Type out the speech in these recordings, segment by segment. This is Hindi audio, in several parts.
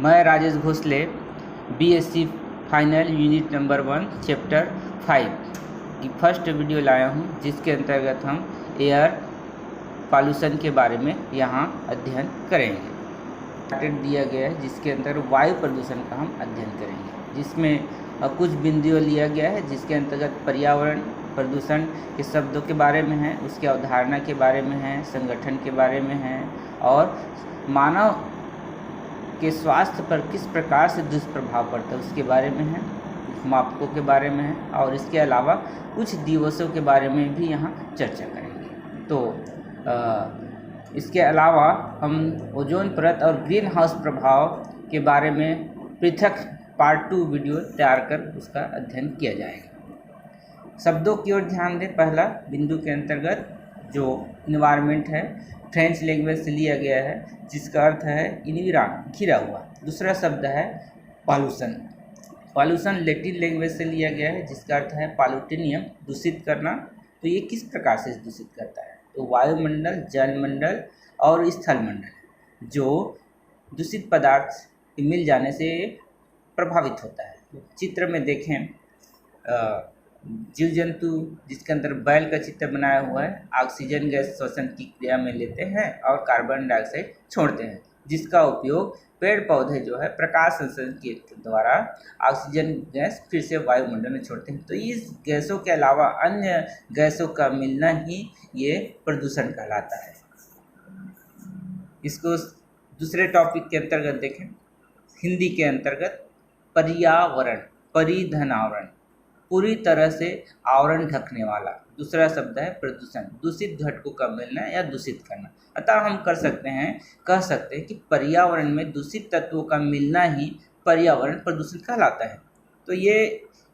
मैं Rajesh Bhosale BSc final unit number 1 chapter 5 की फर्स्ट वीडियो लाया हूं, जिसके अंतर्गत हम एयर पॉल्यूशन के बारे में यहाँ अध्ययन करेंगे। टारगेट दिया गया है जिसके अंदर वायु प्रदूषण का हम अध्ययन करेंगे, जिसमें कुछ बिंदु लिया गया है जिसके अंतर्गत पर्यावरण प्रदूषण के शब्दों के बारे में है, उसके अवधारणा के बारे में है, संगठन के बारे में है और मानव के स्वास्थ्य पर किस प्रकार से दुष्प्रभाव पड़ता है उसके बारे में है, मापकों के बारे में है और इसके अलावा कुछ दिवसों के बारे में भी यहाँ चर्चा करेंगे। तो इसके अलावा हम ओजोन परत और ग्रीन हाउस प्रभाव के बारे में पृथक पार्ट 2 वीडियो तैयार कर उसका अध्ययन किया जाएगा। शब्दों की ओर ध्यान दें। पहला बिंदु के अंतर्गत जो इन्वायरमेंट है, फ्रेंच लैंग्वेज से लिया गया है, जिसका अर्थ है इन्विरान, घिरा हुआ। दूसरा शब्द है पॉल्यूशन। पॉल्यूशन लैटिन लैंग्वेज से लिया गया है, जिसका अर्थ है पॉल्यूटेनियम, दूषित करना। तो ये किस प्रकार से दूषित करता है? तो वायुमंडल, जलमंडल और स्थलमंडल जो दूषित पदार्थ मिल जाने से प्रभावित होता है। चित्र में देखें, जीव जंतु जिसके अंदर बैल का चित्र बनाया हुआ है, ऑक्सीजन गैस श्वसन की क्रिया में लेते हैं और कार्बन डाइऑक्साइड छोड़ते हैं, जिसका उपयोग पेड़ पौधे जो है प्रकाश संश्लेषण के द्वारा ऑक्सीजन गैस फिर से वायुमंडल में छोड़ते हैं। तो इस गैसों के अलावा अन्य गैसों का मिलना ही ये प्रदूषण कहलाता है। इसको दूसरे टॉपिक के अंतर्गत देखें, हिंदी के अंतर्गत पर्यावरण, परिधनावरण, पूरी तरह से आवरण ढकने वाला। दूसरा शब्द है प्रदूषण, दूषित घटकों का मिलना या दूषित करना। अतः हम कह सकते हैं कि पर्यावरण में दूषित तत्वों का मिलना ही पर्यावरण प्रदूषण कहलाता है। तो ये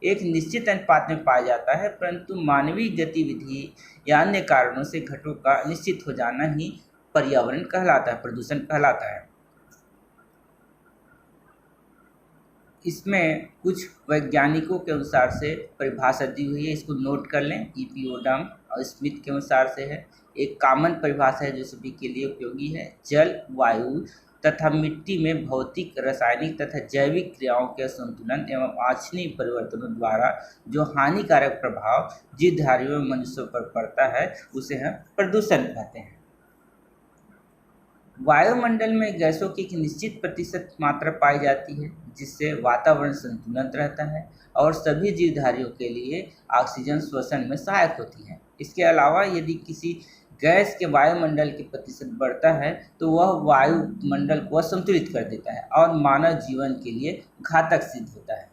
एक निश्चित अनुपात में पाया जाता है, परंतु मानवीय गतिविधि या अन्य कारणों से घटकों का अनिश्चित हो जाना ही पर्यावरण कहलाता है, प्रदूषण कहलाता है। इसमें कुछ वैज्ञानिकों के अनुसार से परिभाषा दी हुई है, इसको नोट कर लें। ईपीओडम और स्मिथ के अनुसार से है। एक कॉमन परिभाषा है जो सभी के लिए उपयोगी है। जल, वायु तथा मिट्टी में भौतिक, रासायनिक तथा जैविक क्रियाओं के संतुलन एवं वांछनीय परिवर्तनों द्वारा जो हानिकारक प्रभाव जीवधारियों एवं मनुष्यों पर पड़ता है उसे हम प्रदूषण कहते हैं। वायुमंडल में गैसों की एक निश्चित प्रतिशत मात्रा पाई जाती है, जिससे वातावरण संतुलित रहता है और सभी जीवधारियों के लिए ऑक्सीजन श्वसन में सहायक होती है। इसके अलावा यदि किसी गैस के वायुमंडल के प्रतिशत बढ़ता है तो वह वायुमंडल को असंतुलित कर देता है और मानव जीवन के लिए घातक सिद्ध होता है।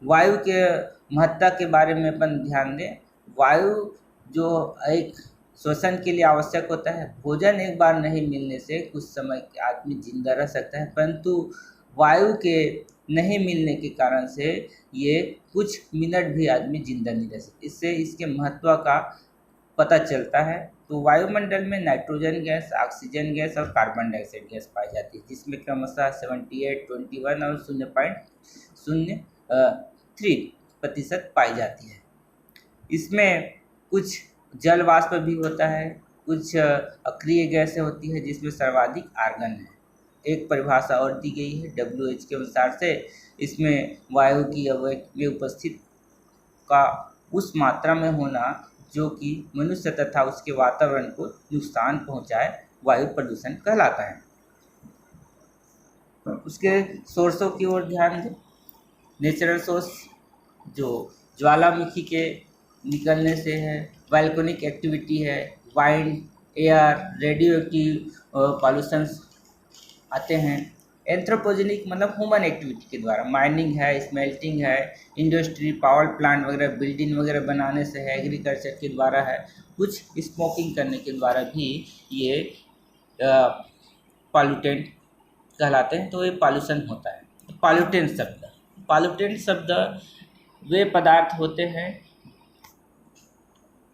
वायु के महत्ता के बारे में अपन ध्यान दें। वायु जो एक श्वसन के लिए आवश्यक होता है। भोजन एक बार नहीं मिलने से कुछ समय आदमी जिंदा रह सकता है, परंतु वायु के नहीं मिलने के कारण से ये कुछ मिनट भी आदमी जिंदा नहीं रह सकता। इससे इसके महत्व का पता चलता है। तो वायुमंडल में नाइट्रोजन गैस, ऑक्सीजन गैस और कार्बन डाइऑक्साइड गैस पाई जाती है, जिसमें क्रमशः 78, 21 और 0.03% पाई जाती है। इसमें कुछ जल वाष्प भी होता है, कुछ अक्रिय गैसें होती है, जिसमें सर्वाधिक आर्गन है। एक परिभाषा और दी गई है WHO के अनुसार से, इसमें वायु की अवयव उपस्थित का उस मात्रा में होना जो कि मनुष्य तथा उसके वातावरण को नुकसान पहुंचाए वायु प्रदूषण कहलाता है। उसके सोर्सों की ओर ध्यान दें। नेचुरल सोर्स जो ज्वालामुखी के निकलने से है, वैल्कोनिक एक्टिविटी है, wind, air, radio active pollutions आते हैं। एंथ्रोपोजेनिक मतलब ह्यूमन एक्टिविटी के द्वारा, माइनिंग है, स्मेल्टिंग है, इंडस्ट्री, पावर प्लांट वगैरह, बिल्डिंग वगैरह बनाने से है, एग्रीकल्चर के द्वारा है, कुछ स्मोकिंग करने के द्वारा भी ये पॉल्यूटेंट कहलाते हैं। तो ये पॉल्यूशन होता है। पॉल्यूटेंट शब्द वे पदार्थ होते हैं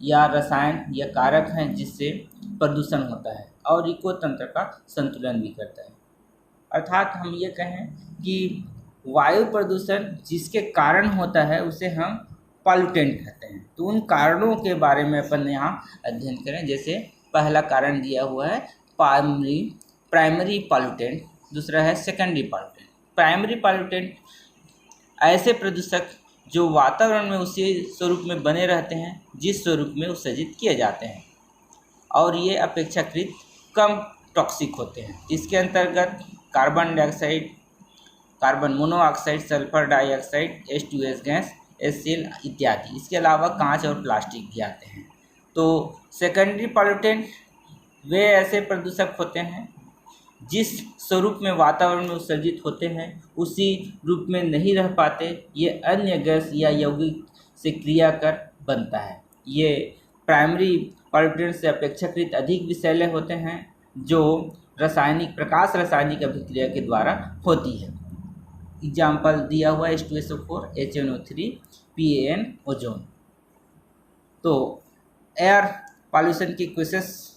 या रसायन या कारक हैं जिससे प्रदूषण होता है और इको तंत्र का संतुलन भी करता है। अर्थात हम ये कहें कि वायु प्रदूषण जिसके कारण होता है उसे हम पॉल्यूटेंट कहते हैं। तो उन कारणों के बारे में अपन यहाँ अध्ययन करें। जैसे पहला कारण दिया हुआ है प्राइमरी पॉल्यूटेंट, दूसरा है सेकेंडरी पॉल्यूटेंट। प्राइमरी पॉल्यूटेंट ऐसे प्रदूषक जो वातावरण में उसी स्वरूप में बने रहते हैं जिस स्वरूप में उत्सर्जित किए जाते हैं, और ये अपेक्षाकृत कम टॉक्सिक होते हैं। इसके अंतर्गत carbon dioxide, carbon monoxide, sulphur dioxide, H2S gas, HCl इत्यादि। इसके अलावा कांच और प्लास्टिक भी आते हैं। तो सेकेंडरी पॉल्यूटेंट वे ऐसे प्रदूषक होते हैं जिस स्वरूप में वातावरण में उत्सर्जित होते हैं उसी रूप में नहीं रह पाते, ये अन्य गैस या यौगिक से क्रिया कर बनता है। ये प्राइमरी पॉल्यूटेंट से अपेक्षाकृत अधिक विषैले होते हैं जो प्रकाश रासायनिक अभिक्रिया के द्वारा होती है। एग्जाम्पल दिया हुआ H2SO4, HNO3, PAN, ओजोन। तो एयर पॉल्यूशन की क्वेश्चंस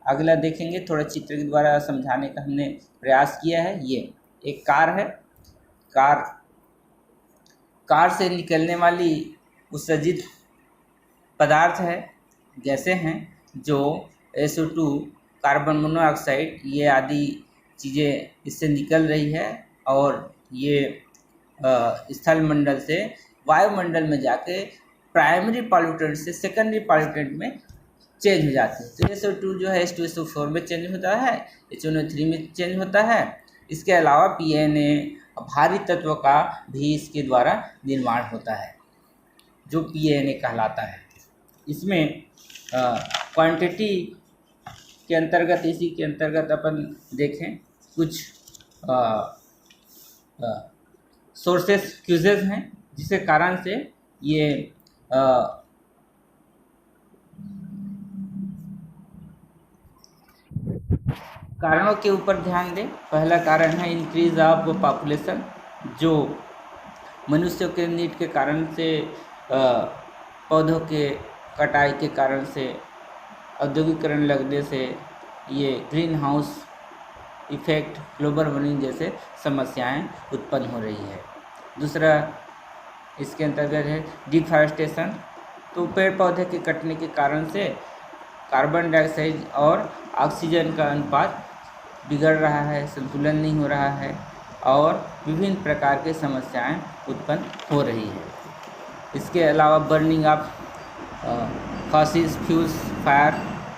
अगला देखेंगे, थोड़ा चित्र के द्वारा समझाने का हमने प्रयास किया है। ये एक कार है, कार से निकलने वाली उत्सर्जित पदार्थ है, गैसें हैं जो SO2, कार्बन मोनोऑक्साइड, ये आदि चीज़ें इससे निकल रही है और ये स्थल मंडल से वायुमंडल में जाके प्राइमरी पॉल्यूटेंट से सेकेंडरी पॉल्यूटेंट में चेंज हो जाती है। तो SO2 जो है H2SO4 में चेंज होता है, HNO3 में चेंज होता है। इसके अलावा PNA भारी तत्व का भी इसके द्वारा निर्माण होता है जो PNA कहलाता है। इसमें क्वांटिटी के अंतर्गत, इसी के अंतर्गत अपन देखें कुछ सोर्सेस क्यूजेज हैं जिसके कारण से ये कारणों के ऊपर ध्यान दें। पहला कारण है इंक्रीज ऑफ पॉपुलेशन, जो मनुष्यों के नीड के कारण से, पौधों के कटाई के कारण से, औद्योगिकरण लगने से ये green house effect, global warming जैसे समस्याएं उत्पन्न हो रही है। दूसरा इसके अंतर्गत है डिफॉरेस्टेशन, तो पेड़ पौधे के कटने के कारण से कार्बन डाइऑक्साइड और ऑक्सीजन का अनुपात बिगड़ रहा है, संतुलन नहीं हो रहा है और विभिन्न प्रकार के समस्याएं उत्पन्न हो रही है। इसके अलावा burning of fossils fuels, fire,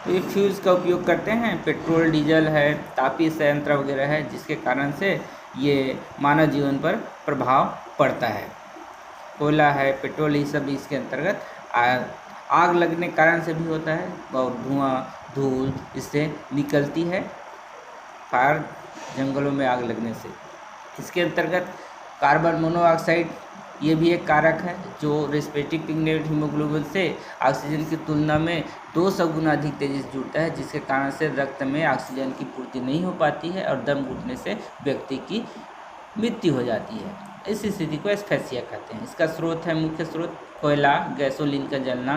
तो ये फ्यूल्स का उपयोग करते हैं, पेट्रोल, डीजल है, तापीय संयंत्र वगैरह है, जिसके कारण से ये मानव जीवन पर प्रभाव पड़ता है। कोयला है, पेट्रोल, ये सब इसके अंतर्गत आग लगने के कारण से भी होता है और धुआं, धूल इससे निकलती है, फायर, जंगलों में आग लगने से। इसके अंतर्गत कार्बन मोनोऑक्साइड ये भी एक कारक है जो रेस्पिरेटरी पिगमेंट हीमोग्लोबिन से ऑक्सीजन की तुलना में 200 गुना अधिक तेजी से जुड़ता है, जिसके कारण से रक्त में ऑक्सीजन की पूर्ति नहीं हो पाती है और दम घुटने से व्यक्ति की मृत्यु हो जाती है। इस स्थिति को एस्फेक्सिया कहते हैं। इसका स्रोत है, मुख्य स्रोत कोयला, गैसोलीन का जलना,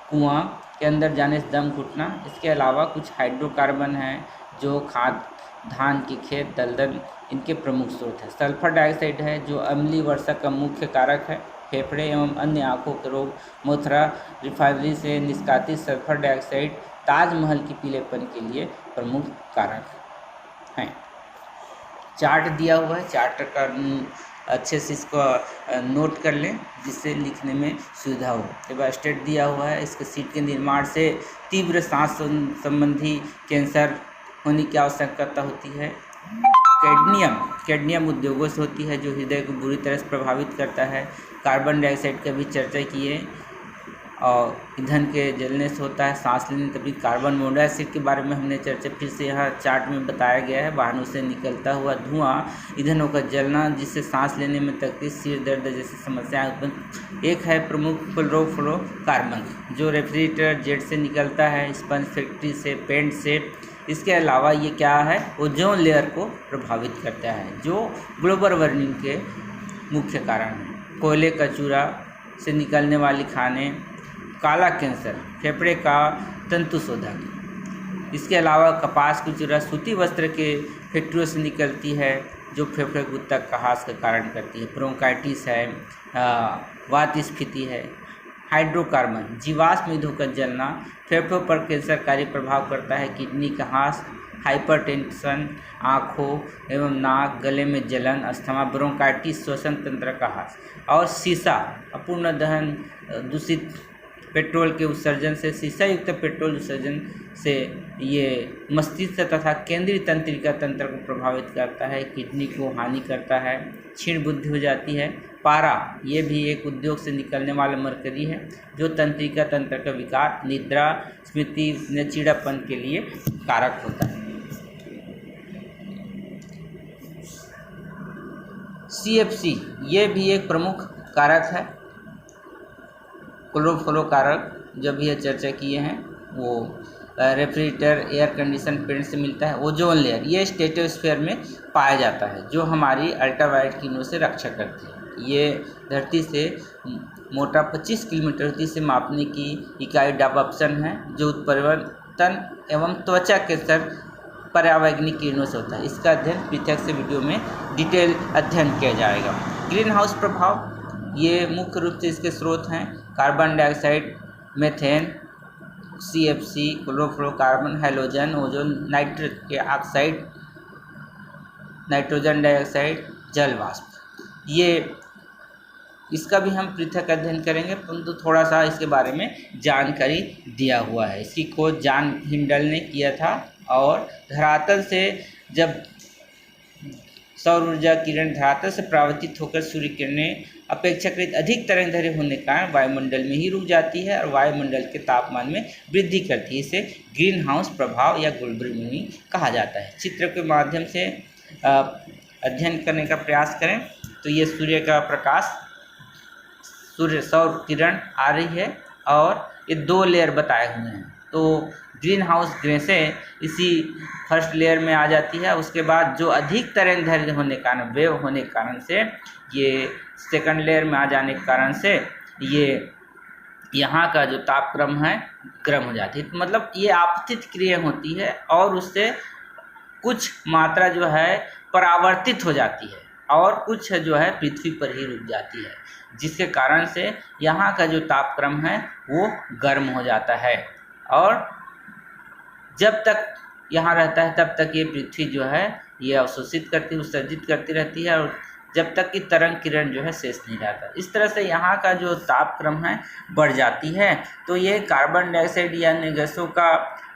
कुआं के अंदर जाने से दम घुटना। इसके अलावा कुछ हाइड्रोकार्बन हैं जो खाद, धान के खेत, दलदल, इनके प्रमुख स्रोत हैं। सल्फर डाइऑक्साइड है जो अम्लीय वर्षा का मुख्य कारक है। फेफड़े एवं अन्य आँखों के रोग, मोथरा रिफाइनरी से निष्कासित सल्फर डाइऑक्साइड ताजमहल की पीलेपन के लिए प्रमुख कारक हैं। चार्ट दिया हुआ है, चार्ट का अच्छे से इसको नोट कर लें जिससे लिखने में सुविधा हो। डेवास्टेट दिया हुआ है, इसके सीट के निर्माण से तीव्र सांस संबंधी कैंसर होने की आवश्यकता होती है। कैडमियम उद्योगों से होती है जो हृदय को बुरी तरह से प्रभावित करता है। कार्बन डाइऑक्साइड का भी चर्चा किए और ईंधन के जलने से होता है, सांस लेने तभी। कार्बन मोनोऑक्साइड के बारे में हमने चर्चा फिर से यहाँ चार्ट में बताया गया है। वाहनों से निकलता हुआ धुआं, ईंधनों का जलना जिससे सांस लेने में तकलीफ, सिर दर्द जैसी समस्याएं उत्पन्न। एक है प्रमुख फ्लोरोकार्बन जो रेफ्रिजरेटर जेट से निकलता है, स्पंज फैक्ट्री से, पेंट से। इसके अलावा ये क्या है, ओजोन लेयर को प्रभावित करता है जो ग्लोबल वार्मिंग के मुख्य कारण है। कोयले का चूरा से निकलने वाली खाने, काला कैंसर, फेफड़े का तंतुशोधक। इसके अलावा कपास की चूरा सूती वस्त्र के फैक्ट्रियों से निकलती है जो फेफड़े को कहास का कारण करती है। ब्रोंकाइटिस है, वात स्फीति है। हाइड्रोकार्बन जीवाश्म ईंधनों का जलना फेफड़ों पर कैंसरकारी प्रभाव करता है। किडनी, कहास, हाइपरटेंशन, आँखों एवं नाक गले में जलन, अस्थमा, ब्रोंकाइटिस, श्वसन तंत्र का ह्रास। और सीसा अपूर्ण दहन, दूषित पेट्रोल के उत्सर्जन से, शीशा युक्त पेट्रोल उत्सर्जन से ये मस्तिष्क तथा केंद्रीय तंत्रिका तंत्र को प्रभावित करता है, किडनी को हानि करता है, क्षीण बुद्धि हो जाती है। पारा ये भी एक उद्योग से निकलने वाला मरकरी है जो तंत्रिका तंत्र का विकार, निद्रा, स्मृति, लचीलापन के लिए कारक होता है। CFC ये भी एक प्रमुख कारक है, क्लोरोफ्लोरो कारक जो भी ये चर्चा किए हैं वो रेफ्रिजरेटर, एयर कंडीशन पेंट से मिलता है। ओजोन लेयर ये स्ट्रेटोस्फीयर में पाया जाता है जो हमारी अल्ट्रावायलेट किरणों से रक्षा करती है। ये धरती से मोटा 25 किलोमीटर होती से मापने की इकाई डायप्सन है जो उत्परिवर्तन एवं त्वचा के स्तर पर्यावरणिक किरणों से होता है। इसका अध्ययन पृथक से वीडियो में डिटेल अध्ययन किया जाएगा। ग्रीन हाउस प्रभाव ये मुख्य रूप से इसके स्रोत हैं carbon dioxide, methane, CFC, chlorofluorocarbon, halogen, ozone, nitrous oxide, nitrogen dioxide, जल वाष्प। ये इसका भी हम पृथक अध्ययन करेंगे, परंतु थोड़ा सा इसके बारे में जानकारी दिया हुआ है। इसकी खोज जॉन हिंडल ने किया था और धरातल से जब सौर ऊर्जा किरण धरातल से परावर्तित होकर सूर्य किरणें अपेक्षाकृत अधिक तरंगदैर्घ्य होने के कारण वायुमंडल में ही रुक जाती है और वायुमंडल के तापमान में वृद्धि करती है। इसे ग्रीन हाउस प्रभाव या ग्लोबल वार्मिंग कहा जाता है। चित्र के माध्यम से अध्ययन करने का प्रयास करें तो ये सूर्य का प्रकाश, सूर्य सौर किरण आ रही है और ये 2 लेयर बताए हुए हैं। तो ग्रीन हाउस गैसें इसी फर्स्ट लेयर में आ जाती है। उसके बाद जो अधिक तरंगदैर्घ्य होने के कारण, वेव होने के कारण से ये सेकंड लेयर में आ जाने के कारण से ये यहाँ का जो तापक्रम है गर्म हो जाती है। तो मतलब ये आपतित क्रिया होती है और उससे कुछ मात्रा जो है परावर्तित हो जाती है और कुछ जो है पृथ्वी पर ही रुक जाती है, जिसके कारण से यहाँ का जो तापक्रम है वो गर्म हो जाता है और जब तक यहाँ रहता है तब तक ये पृथ्वी जो है ये अवशोषित करती, उत्सर्जित करती रहती है और जब तक कि तरंग किरण जो है शेष नहीं रहता। इस तरह से यहाँ का जो तापक्रम है बढ़ जाती है। तो ये कार्बन डाइऑक्साइड या अन्य गैसों का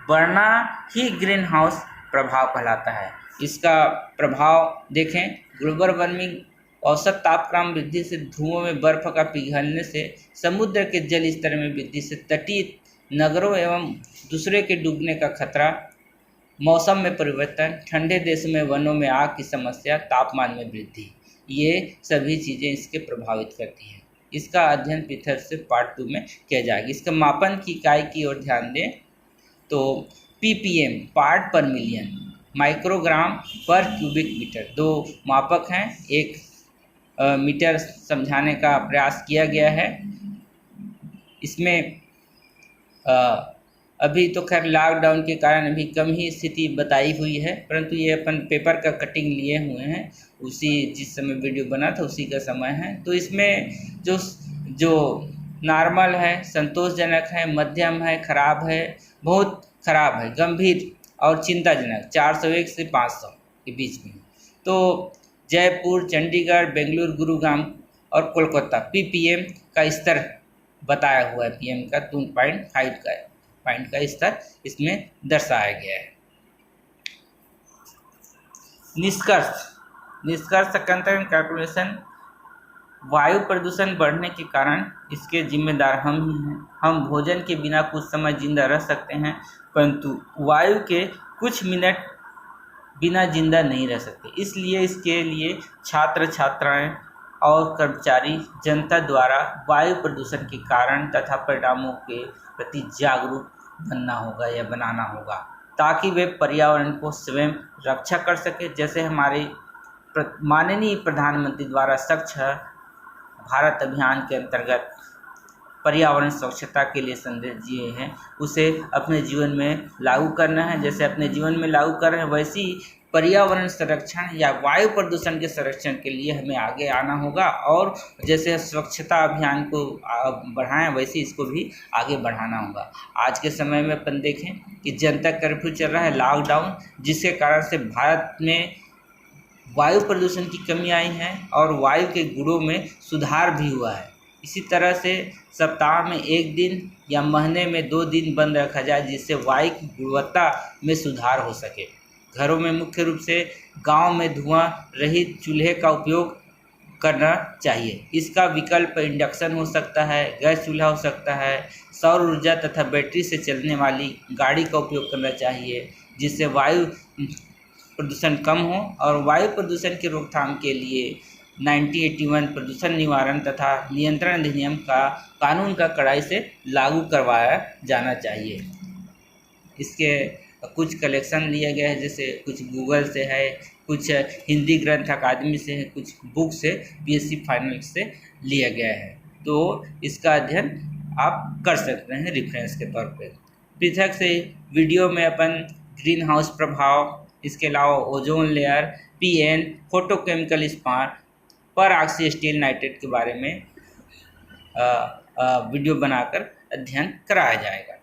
बढ़ना ही ग्रीन हाउस प्रभाव कहलाता है। इसका प्रभाव देखें, ग्लोबल वार्मिंग औसत तापक्रम वृद्धि से, धुओं में बर्फ का पिघलने से, समुद्र के जल स्तर में वृद्धि से, तटीय नगरों एवं दूसरे के डूबने का खतरा, मौसम में परिवर्तन, ठंडे देशों में वनों में आग की समस्या, तापमान में वृद्धि, ये सभी चीज़ें इसके प्रभावित करती हैं। इसका अध्ययन पृथक से पार्ट 2 में किया जाएगा। इसका मापन की इकाई की ओर ध्यान दें तो ppm पार्ट पर मिलियन, माइक्रोग्राम पर क्यूबिक मीटर 2 मापक हैं। एक मीटर समझाने का प्रयास किया गया है। इसमें अभी तो खैर लॉकडाउन के कारण अभी कम ही स्थिति बताई हुई है, परंतु ये अपन पेपर का कटिंग लिए हुए हैं, उसी जिस समय वीडियो बना था उसी का समय है। तो इसमें जो नॉर्मल है, संतोषजनक है, मध्यम है, खराब है, बहुत खराब है, गंभीर और चिंताजनक 401 से 500 के बीच में। तो जयपुर, चंडीगढ़, बेंगलुरु, गुरुग्राम और कोलकाता ppm का स्तर बताया हुआ है। PM का 2.5 का पॉइंट का स्तर इसमें दर्शाया गया है। निष्कर्ष कैलकुलेशन, वायु प्रदूषण बढ़ने के कारण इसके जिम्मेदार हम ही हैं। हम भोजन के बिना कुछ समय जिंदा रह सकते हैं, परंतु वायु के कुछ मिनट बिना जिंदा नहीं रह सकते। इसलिए इसके लिए छात्र छात्राएं और कर्मचारी जनता द्वारा वायु प्रदूषण के कारण तथा परिणामों के प्रति जागरूक बनना होगा या बनाना होगा, ताकि वे पर्यावरण को स्वयं रक्षा कर सके। जैसे हमारे माननीय प्रधानमंत्री द्वारा स्वच्छ भारत अभियान के अंतर्गत पर्यावरण स्वच्छता के लिए संदेश दिए हैं, उसे अपने जीवन में लागू करना है। जैसे अपने जीवन में लागू कर रहे हैं, वैसी पर्यावरण संरक्षण या वायु प्रदूषण के संरक्षण के लिए हमें आगे आना होगा और जैसे स्वच्छता अभियान को बढ़ाएं वैसे इसको भी आगे बढ़ाना होगा। आज के समय में अपन देखें कि जनता कर्फ्यू चल रहा है, लॉकडाउन, जिसके कारण से भारत में वायु प्रदूषण की कमी आई है और वायु के गुणों में सुधार भी हुआ है। इसी तरह से सप्ताह में 1 दिन या महीने में 2 दिन बंद रखा जाए जिससे वायु की गुणवत्ता में सुधार हो सके। घरों में मुख्य रूप से गांव में धुआं रहित चूल्हे का उपयोग करना चाहिए। इसका विकल्प इंडक्शन हो सकता है, गैस चूल्हा हो सकता है, सौर ऊर्जा तथा बैटरी से चलने वाली गाड़ी का उपयोग करना चाहिए जिससे वायु प्रदूषण कम हो। और वायु प्रदूषण की रोकथाम के लिए 1981 प्रदूषण निवारण तथा नियंत्रण अधिनियम का कानून का कड़ाई से लागू करवाया जाना चाहिए। इसके कुछ कलेक्शन लिए गए हैं, जैसे कुछ गूगल से है, कुछ हिंदी ग्रंथ अकादमी से है, कुछ बुक से बीएससी फाइनल से लिया गया है। तो इसका अध्ययन आप कर सकते हैं रेफरेंस के तौर पे। पृथक से वीडियो में अपन ग्रीन हाउस प्रभाव, इसके अलावा ozone layer, PN, photochemical spar, पर ऑक्सी स्टील नाइट्रेट के बारे में वीडियो बनाकर अध्ययन कराया जाएगा।